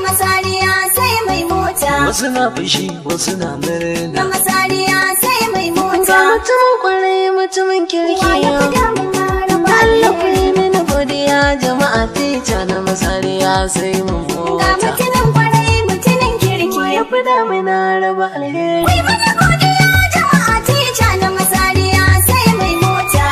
masariya sai mai mota. Wasu na fushi wasu na murna. Na masariya sai mai mota. Ga mutumin kwarai mutumin kirki Ya fi damuna raba Allah ku alheri. yi mini godiya jama'a tica na masariya sai mun Ga mota. mutumin kwarai mutumin kirki. Ya fi damina raba alheri. Kai mana godiya jama'a tica na masariya sai mai mota.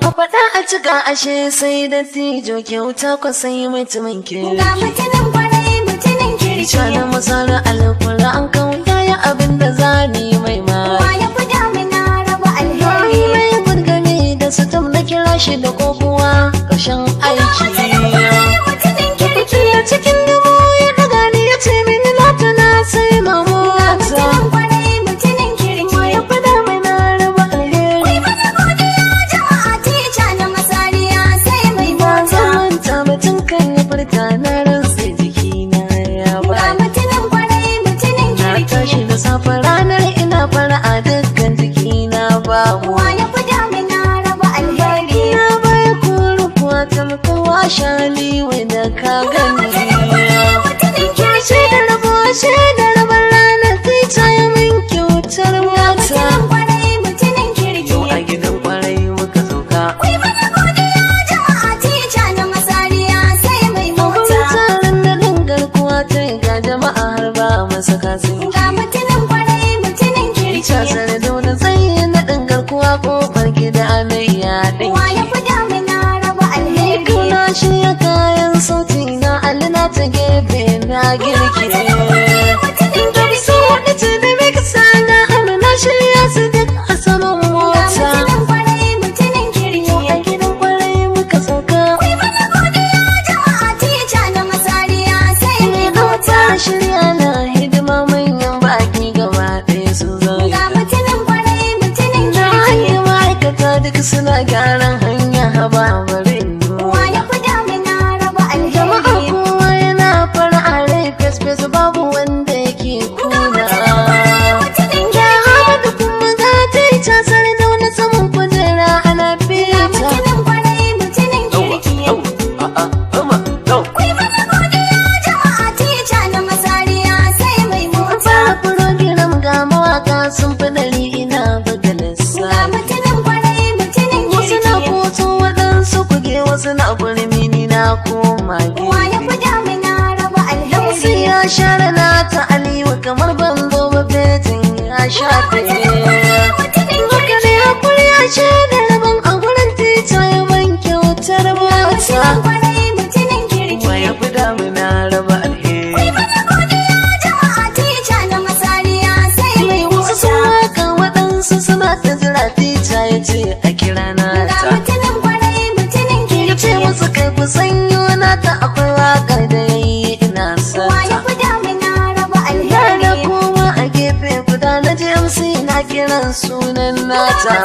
A faɗa a cika ashe sai da tijo kyauta ko sai mutumin kirki. Ga mutumin kwarai mutumin kirki. Tica na masara alkura an kauta ya abin da zani mai Wa mari. ya fi damuna raba Rami alheri. mai gurgami da sutum na kira shi da kokuwa ƙarshen aiki. Mutumin kirki. A cikin dubu ya daga ni ya ce mini na tuna sai mamota. Mutumin kwarai mutumin kirki. Ya fi damina raba alheri. Mana godiya jama'a tica na masariya sai mai Ba mota. zan manta mutum kan yi furta na rantsa jikina ya Ga ba. mutumin kwarai mutumin Na kirki. tashi da safe ranar ina fara a dukkan jikina babu. Wa ya fi damuna raba alheri. Na baya kuru kuwa ta mutuwa shali da ka gani. Mutumin kirki. Shi da rabo shi da rabon ranar zai taya min kyautar mota. Mutumin kwarai mutumin kirki. Yau a gidan kwarai muka sauka. Mana godiya jama'a tica na masariya sai mai Abin mota. tsarin na garkuwa ta yi ga jama'a har ba masa kasin. Ga mutumin kwarai mutumin kirki. Casar da wani tsayi na ɗan garkuwa kofar gida na yaɗin. Wa ya fi damuna raba alheri. Kuna shirya kayan sauti na alina ta gefe na girki. Mutumin kirki. Su wani ce da mika sana hannu na shirya su duk a saman Ga mota. mutumin kwarai mutumin kirki. A gidan kwarai muka sauka. Mana godiya jama'a tica na masariya sai mai Ina mota. ta shirya na hidima manyan baki gaba ɗaya sun Ga zaya. mutumin kwarai mutumin Na kirki. hanyar ma'aikata duk suna gyaran hanya haba barin Wa ya fi damuna raba jama'a alheri. kowa yana fara a rai fes babu wanda yake kuna. Mutumin Ya kirki. hawa da kuma za ta yi casar da wani saman kujera ana Ga fita. mutumin kwarai mutumin kirki. Mana godiya jama'a tica na masariya sai mai mota. Fara program ga mawaka sun fi ɗari ina buga Ga lissafi. mutumin kwarai mutumin Wasu na kirki. kotu waɗansu kuge wasu na gurmi ni na koma Wa ya gefe. fi damuna raba Wasu alheri. ya share na ta aliyu kamar ban zo ba fejin ya shafe. Mutumin Haka ne hakuri ya ce da rabon a gurin tita ya ban kyautar mota. kwarai mutumin kirki. Wa ya fi damina raba alheri. Mana godiya jama'a tica na masariya sai mai Wasu sun mota. waka waɗansu suna ta jira tita ya ce a kira na Ga ta. mutumin kwarai mutumin Ya ce kirki. musu kai ku sanyo na ta akwai waƙar da ya yi ina Wa ya sata. fi damuna raba Da alheri. koma a gefe guda na JMC na kiran sunan nata.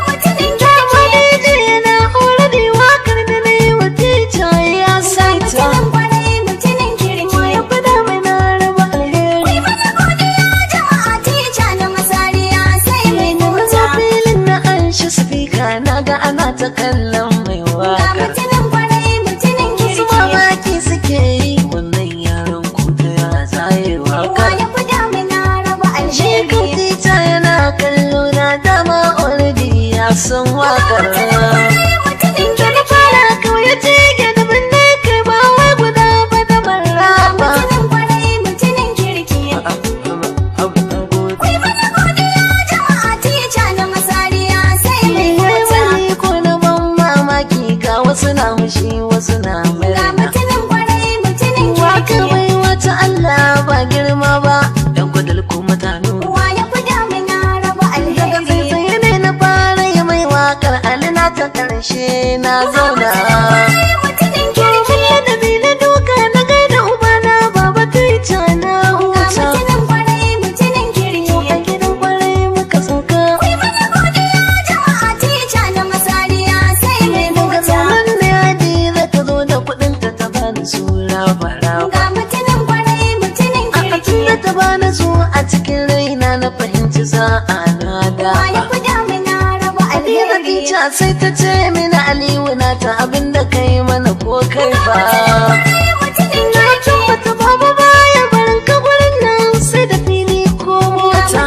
Mutumin Dama DJ yana hore da waƙar da na yi wa tita ya saita. mutumin kwarai mutumin kirki. Ya fi damina raba alheri. Mana godiya jama'a tica na masariya sai mai Na mota. filin na an shi spika na ga ana ta kallon mai Ga waƙar. mutumin kwarai mutumin Wasu kirki. mamaki suke yi wannan yaron kuta ya tsaye Wa waƙar. ya fi damuna raba Shi alheri. kan tita yana kallo na dama already ya san waƙar. Mutumin Da na fara kawai ya ce ke da binne kai ba wai guda ba da maraba. mutumin kwarai mutumin kirki. Mana godiya jama'a tica na masariya sai mai mota. Wani ko na ban mamaki ga wasu na mushi wasu na Ga murna. mutumin kwarai mutumin Waka kirki. bai wata Allah ba girma ba dan gudul kuma tano. Wa ya fi damuna raba Daga alheri. tsaye ne na fara yi mai wakar alina ta karshe na zauna. Mutumin kirki. Ladabi na duka na gaida ubana baba tita na Ga huta. mutumin kwarai mutumin kirki. A gidan kwarai muka sauka. Mana godiya jama'a tica na masariya sai mai Daga mota. zaman da yadi za ta zo da kuɗin ta bani sura fara. Ga mutumin kwarai mutumin A kirki. tunda ta bani su a cikin raina na fahimci sa'a na da. Wa ya fi damuna raba alheri. tica sai ta ce mini Aliyu na ta abin da kai mana ko kai ba. Na tabbata babu baya barin ka gurin nan sai da fili ko mota.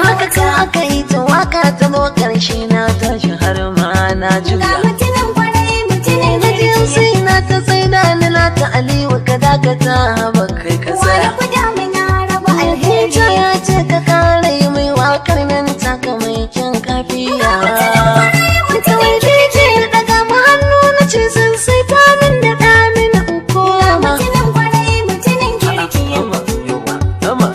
Haka ka aka yi ta waka ta zo ƙarshe na tashi har ma na juya. Gajiyan sai na ta tsaida ni na ta Aliyu ka dakata ba kai ka tsaya. Alhija ya ce ka kara yi mai wakar nan taka mai kyan kafiya. Ita wai DJ na daga ma hannu na ce sun sai ta min da ɗamin in koma. Koma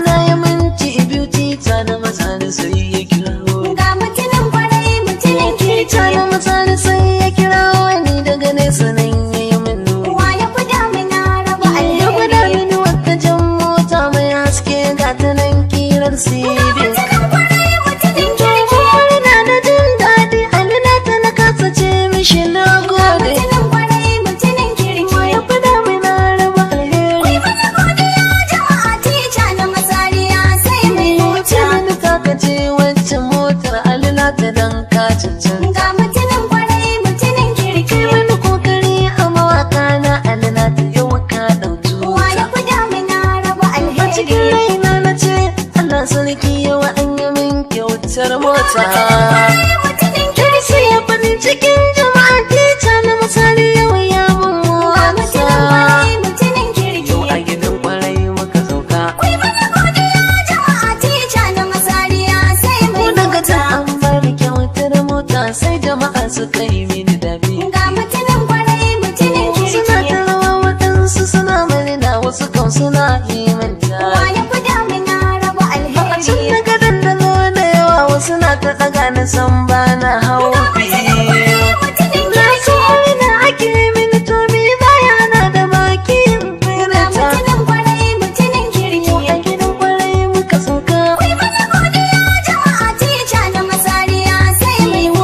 na yi minti biyu tita na masani sai ya kirawo. Tita na masani sai ya kirawo ni daga nesa nan ya yi min nuni. Ya gwada mini wata jan mota mai haske ga ta nan kirar Civic. Wani na da jin daɗi Alina ta na kasa ce mishi na gode. Ya gwada mini raba alheri. Mutumin ta kace wacce motar Alina ta dan ka cancanta. Kai wani kokari a mawaka na Alina ta yau ka ɗauki wuta. A cikin raina na ce Allah sarki yawa an yi min kyautar mota. Kai sai ya faɗi cikin jama'a tita na misali yau ya mun mota. Yau a gidan kwarai muka sauka. Ko daga ta an bari kyautar mota sai jama'a suka yi mini dabi. Suna ta rawa waɗansu suna murna wasu kan suna yi manta. A can daga dandano da yawa wasu na ta ɗaga na san ba na haufi. Na so na ake mini to me baya na da baki in firita. A gidan kwarai muka sauka.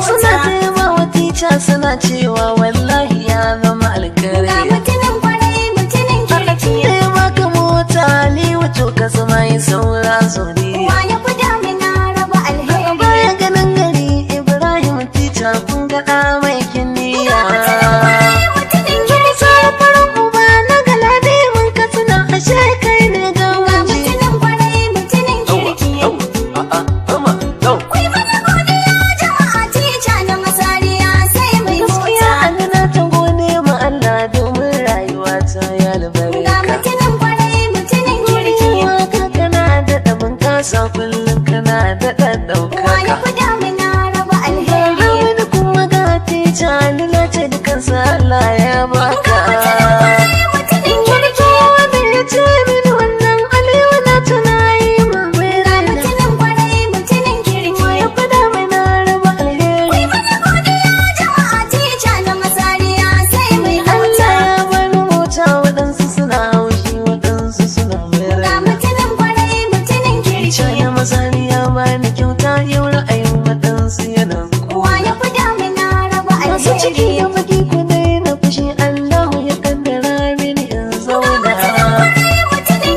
Suna ta yaba wa tica suna cewa wallahi ya zama alkare. Da ya baka mota ni wato ka zama yi saura zuriya. Baya ganin gari Ibrahim tica kun gaɗa mai kiniya. Sa farin uba na galade mun ka tuna ashe kai ne ga waje. Gaskiya Alina ta gode ma Allah domin rayuwa ta ya albarka. Waka kana daɗa bunƙasa kullum kana daɗa ɗaukaka. Wani kuma ga tica Alina ce dukansa Allah ya baka. Wani kowa da ya ce mini wannan Aliyu na tuna yi ma bai rana. Ya fada mai na raba alheri. Allah ya bani mota waɗansu suna haushi waɗansu suna murna. Tica ya masani ya bani kyauta yau ra'ayin waɗansu yana kowa. Masu ciki ya baki ku daina fushi Allahu ya kaddara mini in zauna.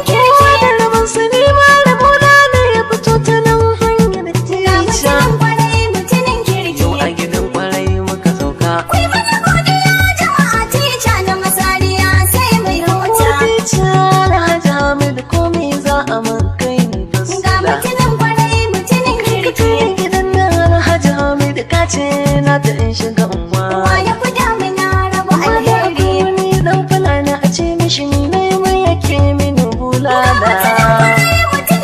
Kowa da rabon sa ne ma rabona na ya fito ta nan hanyar tica. Yau a gidan kwarai muka sauka. Tica na Hajji Hamid komai za a mun kai ni fasila. Kai gidan nan Hajji Hamid ka ce na ta in shiga unguwa. Wani dan fulani a ce mishi ni ne mai yake mini bulala. Faɗa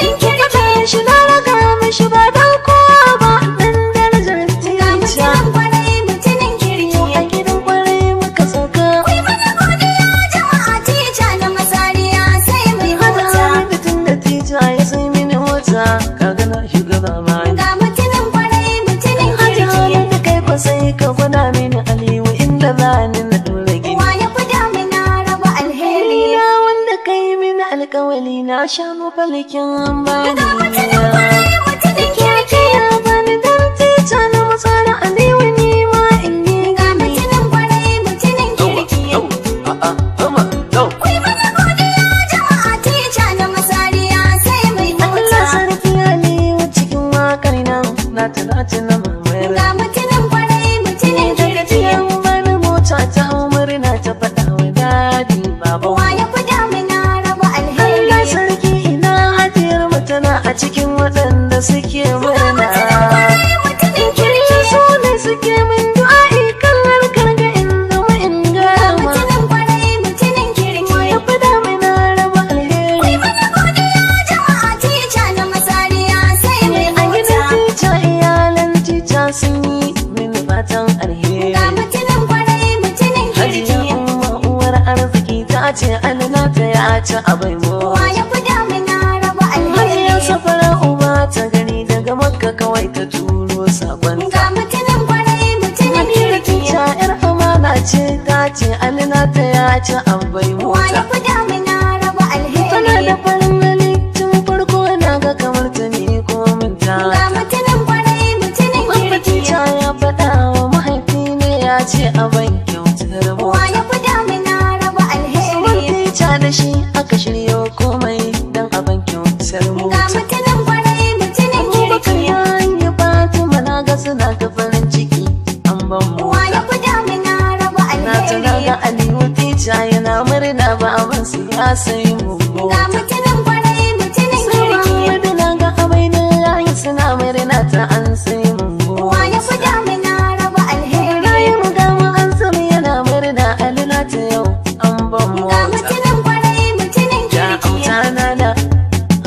shi na raga mishi ba dan kowa ba dan darajar tica. A gidan kwarai muka sauka. Hada Hamid tun da tica ya sai mini mota Kaga na shiga zamani. Hada Hamid kai ko sai ka gwada mini Aliyu inda za ni na dora gini. Na wanda kai mini alkawali na sha mafalkin bani. Kyauta ya bani dan tica na matsara Aliyu ni ma in yi gani. ce alina ta ya ci abai mo Wa ya fi damina raba Hanyar alheri. safara uba ta gani daga makka kawai ta turo sakon Ga mutumin kwarai mutumin kirki. ta yar amana ce ta ce alina ta ya ci abai Wa ya mota fi damina raba tana da alheri. farin hali tun farko na ga kamar ta ne ko minta Ga mutumin kwarai mutumin kirki. ta ya faɗa wa mahaifi ne ya ce aban kyautar Wa mota ya fi damina raba alheri. Wantica da shi aka shiryo komai don aban kyautar Ga mota mutumin kwarai mutumin Abubakar kirki. ya yi Fatima na ga suna ta farin ciki an ban Wa ya mota fi damina raba na tana alheri. ga Aliyu tica yana murna ba abin su ya sai mu Ga mota mutumin kwarai mutumin kirki. Muhammadu na ga abainin layi suna murna ta an sai mu Wa ya mota fi damina raba alheri. Rayu mu ga mu an sami yana murna alina ta yau an ban Ga mota mutumin kwarai mutumin Ya kirki.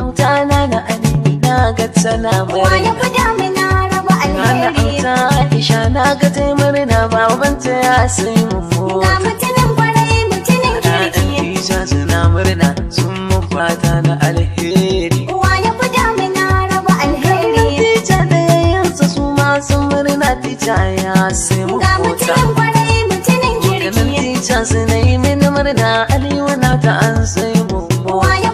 autana na Aliyu na ga tana Wa ya murna fi damina raba Nana alheri. auta Aisha na ga ta murna babanta ya sai mu Ga mota mutumin kwarai mutumin Ɗan kirki. Isa suna murna sun mun fata na alheri Wa ya fi damina raba alheri. Tica da yayyansa su ma sun murna tica ya sai mu Ga mota mutumin kwarai mutumin Ganin kirki. tica suna yi mini murna Aliyu na ta an sai mu Wa ya